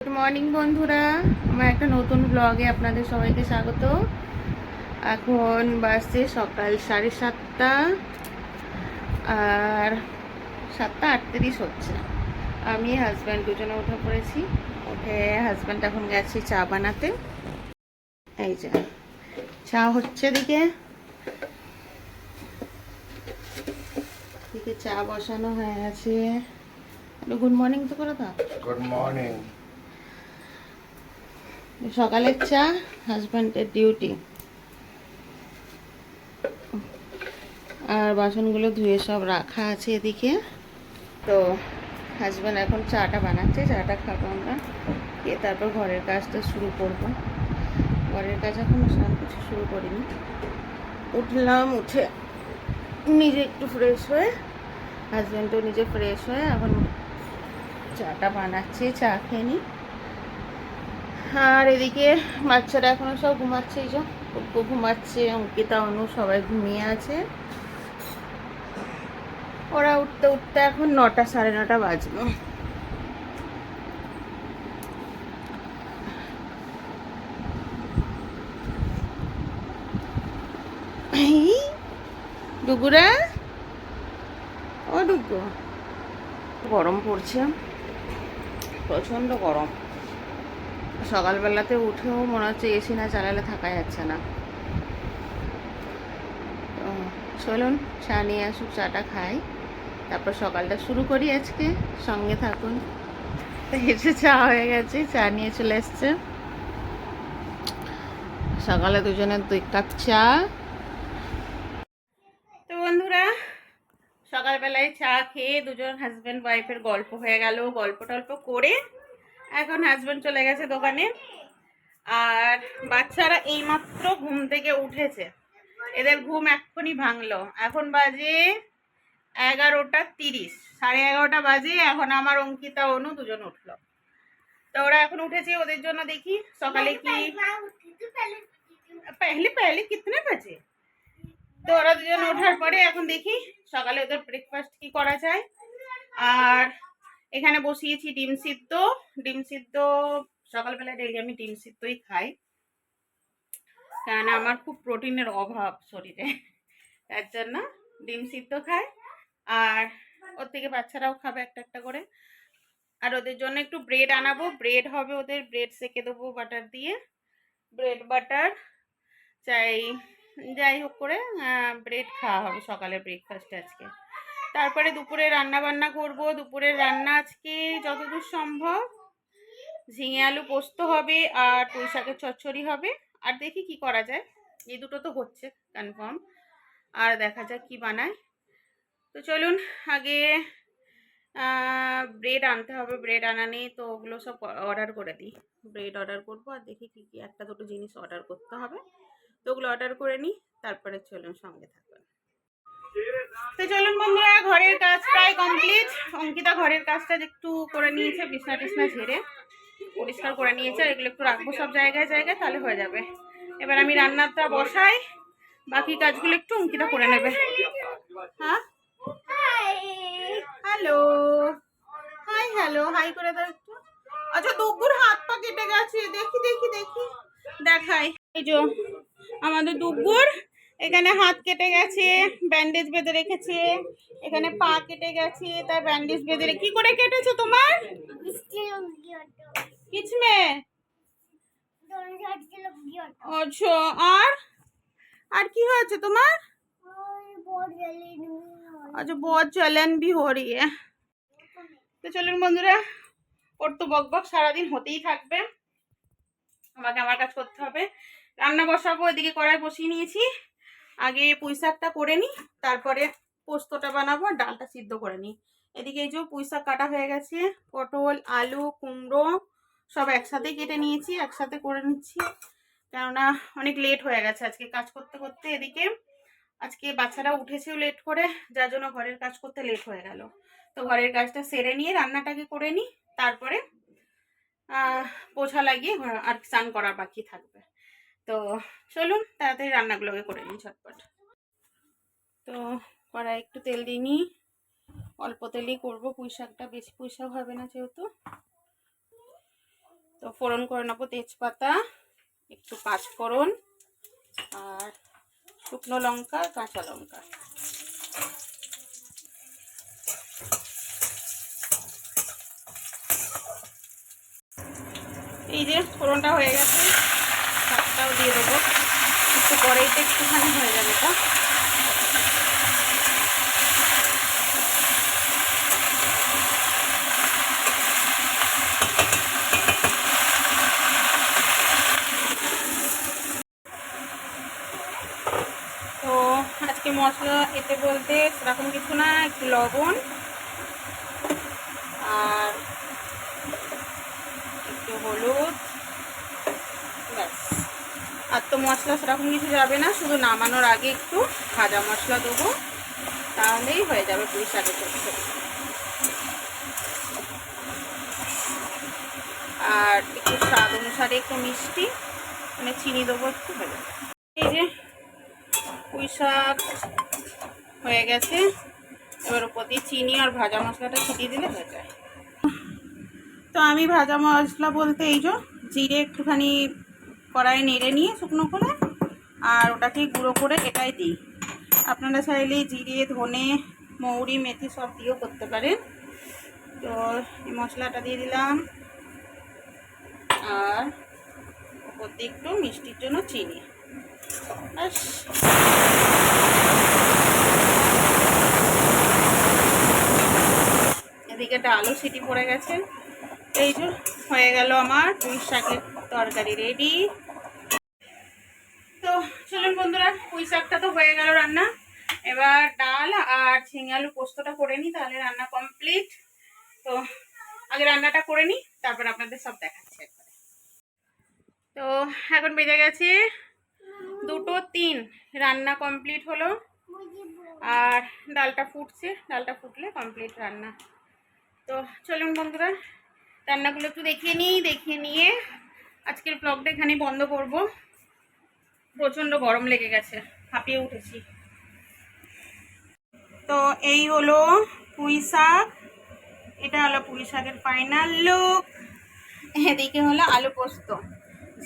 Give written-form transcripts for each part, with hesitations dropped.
Good morning বন্ধুরা, আমার একটা নতুন ব্লগে আপনাদের সবাইকে স্বাগত। এখন বাজছে সকাল 7:30 আর 7:38 হচ্ছে। আমি হাজব্যান্ড দুজনে উঠে পড়েছি। উঠে হাজব্যান্ড এখন গেছে চা বানাতে। এই যে চা হচ্ছে, দিকে চা বসানো হয়ে গেছে। গুড মর্নিং তো করে দাও। Good morning. সকালের চা, হাজব্যান্ডের ডিউটি। আর বাসনগুলো ধুয়ে সব রাখা আছে এদিকে। তো হাজব্যান্ড এখন চাটা বানাচ্ছে, চাটা খাবো আমরা, খেয়ে তারপর ঘরের কাজটা শুরু করব। ঘরের কাজ এখনো সব কিছু শুরু করিনি। উঠলাম, উঠে নিজে একটু ফ্রেশ হয়ে, হাজব্যান্ডও নিজে ফ্রেশ হয়ে এখন চাটা বানাচ্ছে, চা খেয়ে নিই। আর এদিকে বাচ্চারা এখনো সব ঘুমাচ্ছে, এই যে ঘুমাচ্ছে, অঙ্কিতা, অনু সবাই ঘুমিয়ে আছে। ওরা উঠতে উঠতে এখন 9টা 9:30 বাজলো। ডুগুরা, ও ডুগু, গরম পড়ছে, প্রচণ্ড গরম। সকালবেলাতে উঠেও মনে হচ্ছে এসি না চালালে থাকা যাচ্ছে না। তো চলুন চা নিয়ে আসুক, চাটা খাই, তারপর সকালটা শুরু করি আজকে। সঙ্গে থাকুন। এসে চা হয়ে গেছে, চা নিয়ে চলে এসছে। সকালে দুজনের 2 কাপ চা। তো বন্ধুরা, সকালবেলায় চা খেয়ে দুজন হাজব্যান্ড ওয়াইফের গল্প হয়ে গেল। গল্প টল্প করে এখন হাজব্যান্ড চলে গেছে দোকানে। আর বাচ্চারা এইমাত্র ঘুম থেকে উঠেছে, এদের ঘুম এক্ষুনি ভাঙলো। এখন বাজে 11:30, 11:30 বাজে। এখন আমার অঙ্কিতা, অনু দুজন উঠলো। তো ওরা এখন উঠেছে, ওদের জন্য দেখি সকালে কি পহলে পহলে কিতনে বাজে। তো ওরা দুজন ওঠার পরে এখন দেখি সকালে ওদের ব্রেকফাস্ট কি করা যায়। আর এখানে বসিয়েছি ডিম সিদ্ধ। ডিম সিদ্ধ সকালবেলা ডেইলি আমি ডিম সিদ্ধই খাই, কারণ আমার খুব প্রোটিনের অভাব শরীরে, তার জন্য ডিম সিদ্ধ খাই। আর ওর থেকে বাচ্চারাও খাবে একটা একটা করে। আর ওদের জন্য একটু ব্রেড আনাবো, ব্রেড হবে ওদের, ব্রেড সেকে দেবো বাটার দিয়ে। ব্রেড বাটার চাই, যাই হোক করে ব্রেড খাওয়া হবে সকালে ব্রেকফাস্টে আজকে। তারপরে দুপুরে রান্না বান্না করবো। দুপুরের রান্না আজকে যতদূর সম্ভব ঝিঙে আলু পোস্ত হবে আর পুঁই শাকের চচ্চড়ি হবে। আর দেখি কি করা যায়, এই দুটো তো হচ্ছে কনফার্ম, আর দেখা যাক কি বানায়। তো চলুন আগে ব্রেড আনতে হবে, ব্রেড আনা নেই তো ওগুলো সব অর্ডার করে দিই। ব্রেড অর্ডার করবো, আর দেখি কি কি একটা দুটো জিনিস অর্ডার করতে হবে, তো ওগুলো অর্ডার করে নিই। তারপরে চলুন সঙ্গে থাকবেন। তো চলুন বন্ধুরা, ঘরের কাজ প্রায় কমপ্লিট। অঙ্কিতা ঘরের কাজটা একটু করে নিয়েছে, বিছনা টিছনা ঝেড়ে পরিষ্কার করে নিয়েছে। এগুলো একটু রাখবো সব জায়গায় জায়গায়, তাহলে হয়ে যাবে। এবার আমি রান্নাটা বসাই, বাকি কাজগুলো একটু অঙ্কিতা করে নেবে। হ্যাঁ, হ্যালো, হাই, হ্যালো, হাই করে দাও একটু। আচ্ছা, দুগুর হাত পা কেটে গেছে, দেখি দেখি দেখি, দেখাই। এই যে আমাদের দুগুর এখানে হাত কেটে গেছে, ব্যান্ডেজ বেঁধে রেখেছে। এখানে পা কেটে গেছে, তার ব্যান্ডেজ বেঁধে কি করে কেটেছে তোমার? কিচমে, আচ্ছা। আর আর কি হয়েছে তোমার? আচ্ছা, बहुत जलन भी हो रही है। তো চলুন বন্ধুরা, ওর তো বক বক সারাদিন হতেই থাকবে, আমাকে আমার কাজ করতে হবে। রান্না বসাবো, এদিকে কড়াই বসিয়ে নিয়েছি। আগে পুঁই শাকটা করে নিই, তারপরে পোস্তটা বানাবো আর ডালটা সিদ্ধ করে নিই। এদিকে এই যে পুঁই শাক কাটা হয়ে গেছে, পটল, আলু, কুমড়ো সব একসাথে কেটে নিয়েছি, একসাথে করে নিচ্ছি, কেননা অনেক লেট হয়ে গেছে আজকে কাজ করতে করতে। এদিকে আজকে বাচ্চারা উঠেছেও লেট করে, যার জন্য ঘরের কাজ করতে লেট হয়ে গেল। তো ঘরের কাজটা সেরে নিয়ে রান্নাটাকে করে নিই, তারপরে পোছা লাগিয়ে আর স্নান করার বাকি থাকবে। তো চলুন তাড়াতাড়ি রান্নাগুলোকে করে নিই ঝটপট। তো কড়াই একটু তেল দিয়ে নিই, অল্প তেলেই করবো পুঁই শাকটা, বেশি পুঁই শাক হবে না যেহেতু। তো ফোড়ন করে নেবো তেজপাতা, একটু পাঁচফোড়ন আর শুকনো লঙ্কা, কাঁচা লঙ্কা। এই যে ফোড়নটা হয়ে গেছে, শাকটাও দিয়ে দেবো, একটু কড়াইতে একটুখানি হয়ে যাবে এটা। তো আজকে মশলা এতে বলতে সেরকম কিছু না, একটু লবণ আর একটু হলুদ, ব্যাস। আর তো মশলা সেরকম কিছু যাবে না, শুধু নামানোর আগে একটু ভাজা মশলা দেবো, তাহলেই হয়ে যাবে পুঁই শাকের তরকারি। আর একটু স্বাদ অনুসারে একটু মিষ্টি, মানে চিনি দেবো একটু, হয়ে যাবে। এই যে পুঁই শাক হয়ে গেছে, এবার উপর দিয়ে চিনি আর ভাজা মশলাটা ছিটিয়ে দিলে হয়ে যায়। তো আমি ভাজা মশলা বলতে এই যে জিরে একটুখানি কড়াই নেড়ে নিয়ে শুকনো করে আর ওটাকে গুঁড়ো করে এটাই দিই। আপনারা চাইলে জিরে, ধনে, মৌরি, মেথি সব দিয়েও করতে পারেন। তো এই মশলাটা দিয়ে দিলাম আর উপর দিয়ে একটু মিষ্টির জন্য চিনি। এদিকে একটা আলু সিটি পড়ে গেছে। এই যে হয়ে গেল আমার পুঁই শাকের তরকারি রেডি। তো চলুন বন্ধুরা, পুঁই শাকটা তো হয়ে গেল রান্না, এবার ডাল আর ঝিঙে আলু পোস্তটা করে নিই, তাহলে রান্না কমপ্লিট। তো আগে রান্নাটা করে নিই, তারপর আপনাদের সব দেখাচ্ছি একবারে। তো এখন বেজে গেছে 2:03, রান্না কমপ্লিট হলো আর ডালটা ফুটছে, ডালটা ফুটলে কমপ্লিট রান্না। তো চলুন বন্ধুরা, রান্নাগুলো একটু দেখিয়ে নিই, দেখিয়ে নিয়ে আজকের ব্লগটা এখানেই বন্ধ করব। প্রচণ্ড গরম লেগে গেছে, হাঁপিয়ে উঠেছি। তো এই হলো পুঁই শাক, এটা হলো পুঁই শাকের ফাইনাল লুক। এদিকে হলো আলু পোস্ত,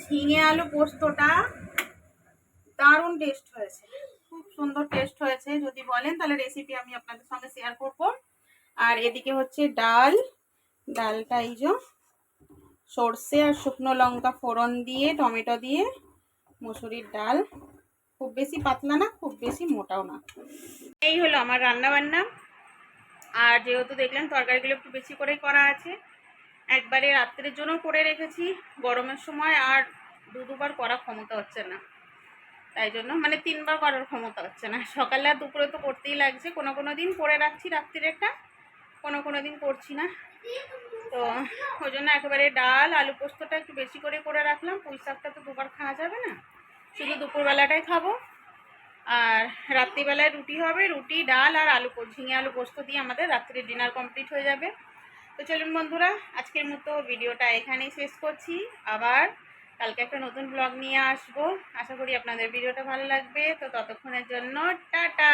ঝিঙে আলু পোস্তটা দারুণ টেস্ট হয়েছে, খুব সুন্দর টেস্ট হয়েছে। যদি বলেন তাহলে রেসিপি আমি আপনাদের সঙ্গে শেয়ার করব। আর এদিকে হচ্ছে ডাল, ডালটা এই যে সর্ষে আর শুকনো লঙ্কা ফোড়ন দিয়ে টমেটো দিয়ে মুসুরির ডাল, খুব বেশি পাতলা না, খুব বেশি মোটাও না। এই হলো আমার রান্না বান্না। আর যেহেতু দেখলেন তরকারিগুলো একটু বেশি করেই করা আছে, একবারে রাত্রের জন্য করে রেখেছি, গরমের সময় আর দুবার করার ক্ষমতা হচ্ছে না, তাই জন্য মানে 3বার করার ক্ষমতা হচ্ছে না। সকালে আর দুপুরে তো করতেই লাগছে, কোনো কোনো দিন করে রাখছি রাত্রিরেরটা, কোনো কোনো দিন করছি না। তো ওই জন্য একেবারে ডাল আলু পোস্তটা একটু বেশি করে রাখলাম। পুঁই শাকটা তো দুবার খাওয়া যাবে না, শুধু দুপুরবেলাটাই খাবো। আর রাত্রিবেলায় রুটি হবে, রুটি ডাল আর ঝিঙে আলু পোস্ত দিয়ে আমাদের রাত্রির ডিনার কমপ্লিট হয়ে যাবে। তো চলুন বন্ধুরা, আজকের মতো ভিডিওটা এখানেই শেষ করছি। আবার কালকে একটা নতুন ব্লগ নিয়ে আসবো, আশা করি আপনাদের ভিডিওটা ভালো লাগবে। তো ততক্ষণের জন্য টাটা।